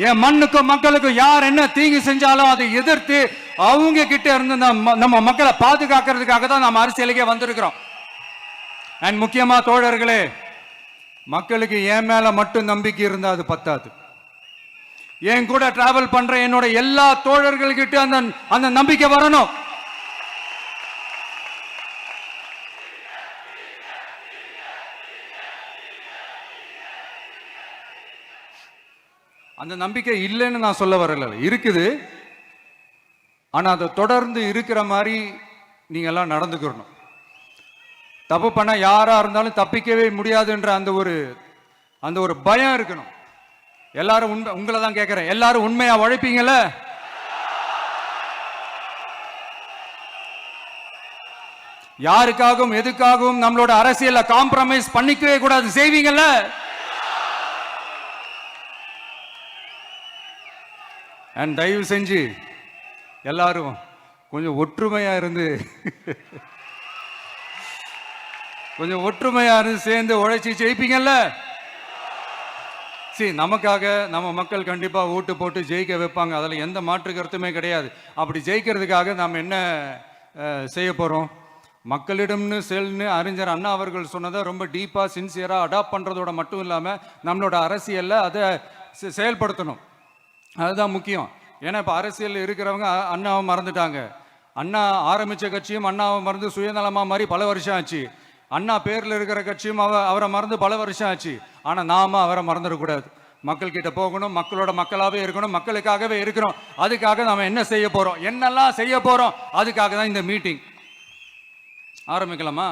என் மண்ணுக்கும் மக்களுக்கும் யார் என்ன தீங்கு செஞ்சாலும் அதை எதிர்த்து அவங்க கிட்ட இருந்து நம்ம மக்களை பாதுகாக்கிறதுக்காக தான் நம்ம அரசியலுக்கே வந்திருக்கிறோம். அண்ட் முக்கியமா தோழர்களே, மக்களுக்கு என் மேல மட்டும் நம்பிக்கை இருந்தா அது பத்தாது. என் கூட டிராவல் பண்ற என்னோட எல்லா தோழர்கள்கிட்ட அந்த நம்பிக்கை வரணும். அந்த நம்பிக்கை இல்லைன்னு நான் சொல்ல வரல, இருக்குது. ஆனா அதை தொடர்ந்து இருக்கிற மாதிரி நீங்க எல்லாம் நடந்துக்கணும். தப்பு பண்ண யாரா இருந்தாலும் தப்பிக்கவே முடியாதுன்ற அந்த ஒரு பயம் இருக்கணும். எல்லாரும் உங்களை தான் கேட்கிறேன், எல்லாரும் உண்மையா உழைப்பீங்கல்ல? யாருக்காகவும் எதுக்காகவும் நம்மளோட அரசியல காம்ப்ரமைஸ் பண்ணிக்கவே கூடாது, செய்வீங்கல்ல? அண்ட் தயவு செஞ்சு எல்லாரும் கொஞ்சம் ஒற்றுமையா இருந்து சேர்ந்து உழைச்சி ஜெயிப்பீங்கல்ல? சரி, நமக்காக நம்ம மக்கள் கண்டிப்பா ஓட்டு போட்டு ஜெயிக்க வைப்பாங்க, அதில் எந்த மாற்று கருத்துமே கிடையாது. அப்படி ஜெயிக்கிறதுக்காக நாம் என்ன செய்ய போறோம்? மக்களிடம்னு செல்னு அறிஞர் அண்ணா அவர்கள் சொன்னதை ரொம்ப டீப்பா சின்சியரா அடாப்ட் பண்றதோட மட்டும் இல்லாம நம்மளோட அரசியல்ல அதை செயல்படுத்தணும். அதுதான் முக்கியம். ஏன்னா இப்போ அரசியல் இருக்கிறவங்க அண்ணாவை மறந்துட்டாங்க. அண்ணா ஆரம்பிச்ச கட்சியும் அண்ணாவை மறந்து சுயநலமா மாதிரி பல வருஷம் ஆச்சு. அண்ணா பேர்ல இருக்கிற கட்சியும் அவரை மறந்து பல வருஷம் ஆச்சு. ஆனா நாம அவரை மறந்துடக்கூடாது. மக்கள் கிட்ட போகணும், மக்களோட மக்களாவே இருக்கணும், மக்களுக்காகவே இருக்கிறோம். அதுக்காக நாம என்ன செய்ய போறோம், என்னெல்லாம் செய்ய போறோம், அதுக்காக தான் இந்த மீட்டிங். ஆரம்பிக்கலாமா?